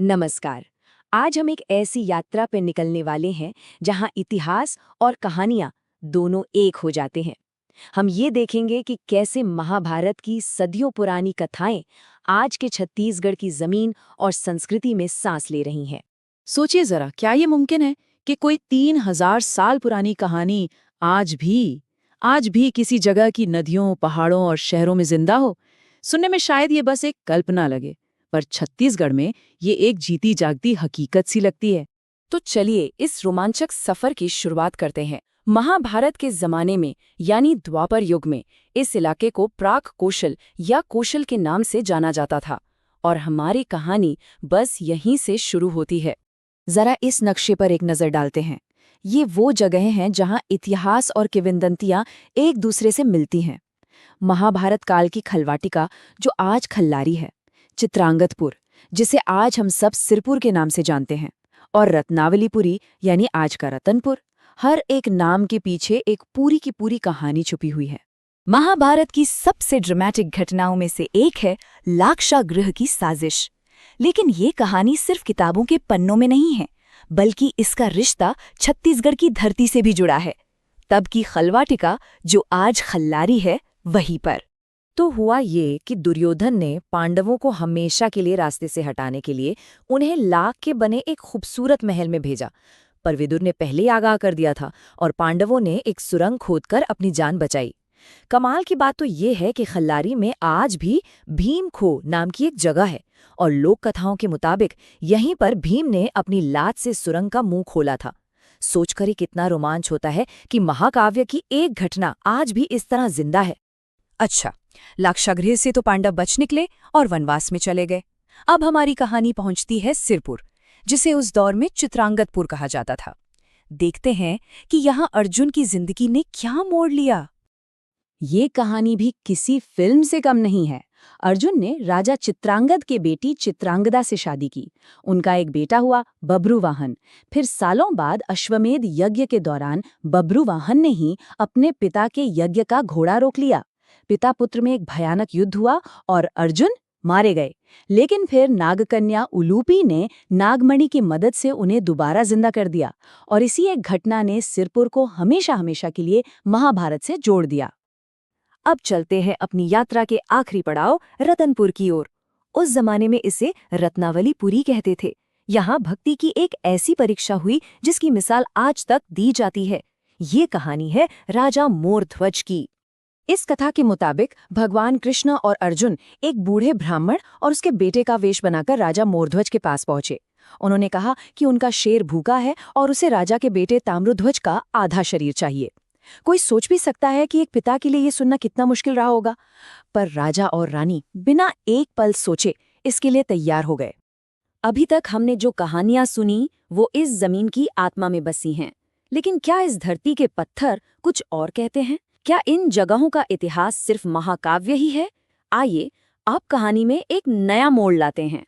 नमस्कार। आज हम एक ऐसी यात्रा पर निकलने वाले हैं जहां इतिहास और कहानियां दोनों एक हो जाते हैं। हम ये देखेंगे कि कैसे महाभारत की सदियों पुरानी कथाएं आज के छत्तीसगढ़ की जमीन और संस्कृति में सांस ले रही हैं। सोचिए जरा, क्या ये मुमकिन है कि कोई 3000 साल पुरानी कहानी आज भी किसी जगह की नदियों, पहाड़ों और शहरों में जिंदा हो? सुनने में शायद ये बस एक कल्पना लगे, पर छत्तीसगढ़ में ये एक जीती जागती हकीकत सी लगती है। तो चलिए इस रोमांचक सफर की शुरुआत करते हैं। महाभारत के जमाने में यानी द्वापर युग में इस इलाके को प्राक कौशल या कौशल के नाम से जाना जाता था और हमारी कहानी बस यहीं से शुरू होती है। जरा इस नक्शे पर एक नजर डालते हैं। ये वो जगह हैं जहां इतिहास और किंवदंतियां एक दूसरे से मिलती हैं। महाभारत काल की खलवाटिका जो आज खल्लारी है, चित्रांगदपुर जिसे आज हम सब सिरपुर के नाम से जानते हैं, और रत्नावलीपुरी यानी आज का रतनपुर। हर एक नाम के पीछे एक पूरी की पूरी कहानी छुपी हुई है। महाभारत की सबसे ड्रामेटिक घटनाओं में से एक है लाक्षागृह की साजिश। लेकिन ये कहानी सिर्फ किताबों के पन्नों में नहीं है, बल्कि इसका रिश्ता छत्तीसगढ़ की धरती से भी जुड़ा है। तब की खलवाटिका जो आज खल्लारी है, वहीं पर। तो हुआ ये कि दुर्योधन ने पांडवों को हमेशा के लिए रास्ते से हटाने के लिए उन्हें लाख के बने एक खूबसूरत महल में भेजा। पर विदुर ने पहले ही आगाह कर दिया था और पांडवों ने एक सुरंग खोदकर अपनी जान बचाई। कमाल की बात तो ये है कि खल्लारी में आज भी भीमखो नाम की एक जगह है और लोक कथाओं के मुताबिक यहीं पर भीम ने अपनी लात से सुरंग का मुंह खोला था। सोचकर ही कितना रोमांच होता है कि महाकाव्य की एक घटना आज भी इस तरह जिंदा है। अच्छा, लाक्षागृह से तो पांडव बच निकले और वनवास में चले गए। अब हमारी कहानी पहुंचती है सिरपुर, जिसे उस दौर में चित्रांगदपुर कहा जाता था। देखते हैं कि यहाँ अर्जुन की जिंदगी ने क्या मोड़ लिया। ये कहानी भी किसी फिल्म से कम नहीं है। अर्जुन ने राजा चित्रांगद के बेटी चित्रांगदा से शादी की। उनका एक बेटा हुआ बब्रुवाहन। फिर सालों बाद अश्वमेध यज्ञ के दौरान बब्रुवाहन ने ही अपने पिता के यज्ञ का घोड़ा रोक लिया। पिता पुत्र में एक भयानक युद्ध हुआ और अर्जुन मारे गए। लेकिन फिर नागकन्या उलूपी ने नागमणि की मदद से उन्हें दोबारा जिंदा कर दिया और इसी एक घटना ने सिरपुर को हमेशा हमेशा के लिए महाभारत से जोड़ दिया। अब चलते हैं अपनी यात्रा के आखिरी पड़ाव रतनपुर की ओर। उस जमाने में इसे रत्नावलीपुरी कहते थे। यहाँ भक्ति की एक ऐसी परीक्षा हुई जिसकी मिसाल आज तक दी जाती है। ये कहानी है राजा मोरध्वज की। इस कथा के मुताबिक भगवान कृष्ण और अर्जुन एक बूढ़े ब्राह्मण और उसके बेटे का वेश बनाकर राजा मोरध्वज के पास पहुंचे। उन्होंने कहा कि उनका शेर भूखा है और उसे राजा के बेटे ताम्रध्वज का आधा शरीर चाहिए। कोई सोच भी सकता है कि एक पिता के लिए ये सुनना कितना मुश्किल रहा होगा, पर राजा और रानी बिना एक पल सोचे इसके लिए तैयार हो गए। अभी तक हमने जो कहानियां सुनी वो इस जमीन की आत्मा में बसी हैं, लेकिन क्या इस धरती के पत्थर कुछ और कहते हैं? क्या इन जगहों का इतिहास सिर्फ महाकाव्य ही है? आइए अब कहानी में एक नया मोड़ लाते हैं।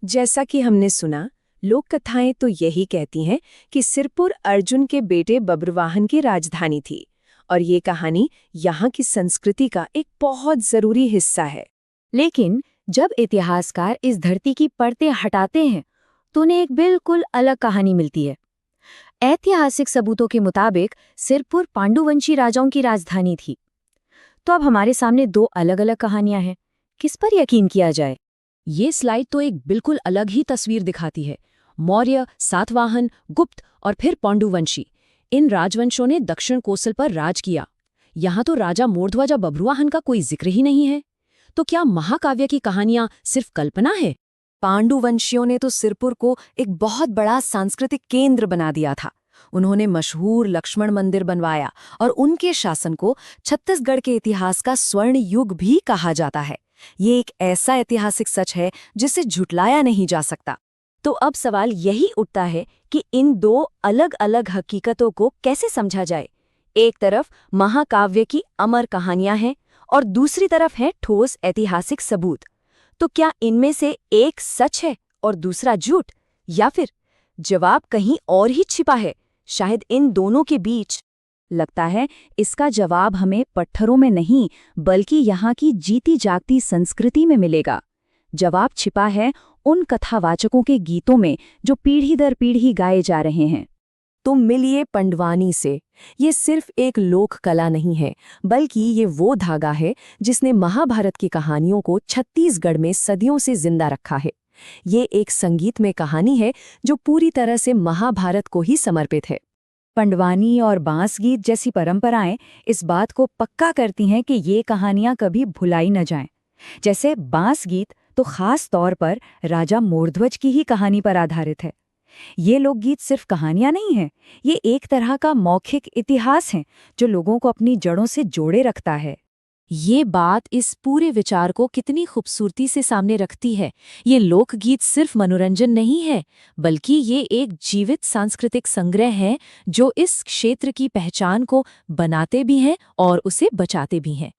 जैसा कि हमने सुना, लोक कथाएं तो यही कहती हैं कि सिरपुर अर्जुन के बेटे बब्रुवाहन की राजधानी थी और ये कहानी यहाँ की संस्कृति का एक बहुत जरूरी हिस्सा है। लेकिन जब इतिहासकार इस धरती की परतें हटाते हैं तो उन्हें एक बिल्कुल अलग कहानी मिलती है। ऐतिहासिक सबूतों के मुताबिक सिरपुर पांडुवंशी राजाओं की राजधानी थी। तो अब हमारे सामने दो अलग अलग कहानियां हैं। किस पर यकीन किया जाए? ये स्लाइड तो एक बिल्कुल अलग ही तस्वीर दिखाती है। मौर्य, सातवाहन, गुप्त और फिर पांडुवंशी, इन राजवंशों ने दक्षिण कोसल पर राज किया। यहाँ तो राजा मोरध्वज या बब्रुवाहन का कोई जिक्र ही नहीं है। तो क्या महाकाव्य की कहानियां सिर्फ कल्पना है? पांडुवंशियों ने तो सिरपुर को एक बहुत बड़ा सांस्कृतिक केंद्र बना दिया था। उन्होंने मशहूर लक्ष्मण मंदिर बनवाया और उनके शासन को छत्तीसगढ़ के इतिहास का स्वर्ण युग भी कहा जाता है। ये एक ऐसा ऐतिहासिक सच है जिसे झुटलाया नहीं जा सकता। तो अब सवाल यही उठता है कि इन दो अलग अलग हकीकतों को कैसे समझा जाए। एक तरफ महाकाव्य की अमर कहानियां हैं और दूसरी तरफ है ठोस ऐतिहासिक सबूत। तो क्या इनमें से एक सच है और दूसरा झूठ, या फिर जवाब कहीं और ही छिपा है, शायद इन दोनों के बीच? लगता है इसका जवाब हमें पत्थरों में नहीं बल्कि यहाँ की जीती जागती संस्कृति में मिलेगा। जवाब छिपा है उन कथावाचकों के गीतों में जो पीढ़ी दर पीढ़ी गाए जा रहे हैं। तो मिलिए पंडवानी से। ये सिर्फ एक लोक कला नहीं है, बल्कि ये वो धागा है जिसने महाभारत की कहानियों को छत्तीसगढ़ में सदियों से जिंदा रखा है। ये एक संगीत में कहानी है जो पूरी तरह से महाभारत को ही समर्पित है। पंडवानी और बांस गीत जैसी परंपराएं इस बात को पक्का करती हैं कि ये कहानियां कभी भुलाई न जाएं। जैसे बांस गीत तो खास तौर पर राजा मोरध्वज की ही कहानी पर आधारित है। ये लोकगीत सिर्फ कहानियां नहीं हैं, ये एक तरह का मौखिक इतिहास है जो लोगों को अपनी जड़ों से जोड़े रखता है। ये बात इस पूरे विचार को कितनी खूबसूरती से सामने रखती है। ये लोकगीत सिर्फ मनोरंजन नहीं है, बल्कि ये एक जीवित सांस्कृतिक संग्रह है जो इस क्षेत्र की पहचान को बनाते भी हैं और उसे बचाते भी हैं।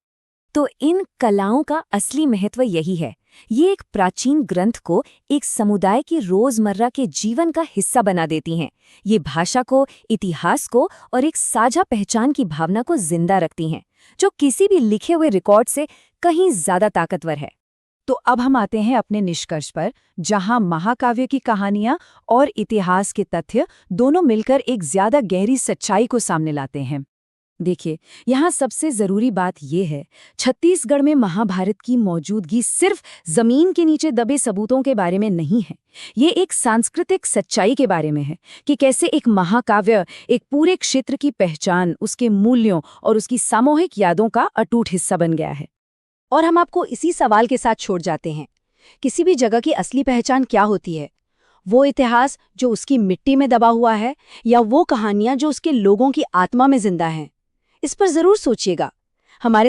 तो इन कलाओं का असली महत्व यही है। ये एक प्राचीन ग्रंथ को एक समुदाय की रोजमर्रा के जीवन का हिस्सा बना देती हैं। ये भाषा को, इतिहास को और एक साझा पहचान की भावना को जिंदा रखती हैं, जो किसी भी लिखे हुए रिकॉर्ड से कहीं ज्यादा ताकतवर है। तो अब हम आते हैं अपने निष्कर्ष पर, जहां महाकाव्य की कहानियां और इतिहास के तथ्य दोनों मिलकर एक ज्यादा गहरी सच्चाई को सामने लाते हैं। देखिए, यहाँ सबसे जरूरी बात यह है, छत्तीसगढ़ में महाभारत की मौजूदगी सिर्फ जमीन के नीचे दबे सबूतों के बारे में नहीं है। ये एक सांस्कृतिक सच्चाई के बारे में है कि कैसे एक महाकाव्य एक पूरे क्षेत्र की पहचान, उसके मूल्यों और उसकी सामूहिक यादों का अटूट हिस्सा बन गया है। और हम आपको इसी सवाल के साथ छोड़ जाते हैं, किसी भी जगह की असली पहचान क्या होती है? वो इतिहास जो उसकी मिट्टी में दबा हुआ है, या वो कहानियां जो उसके लोगों की आत्मा में जिंदा हैं? इस पर जरूर सोचिएगा। हमारे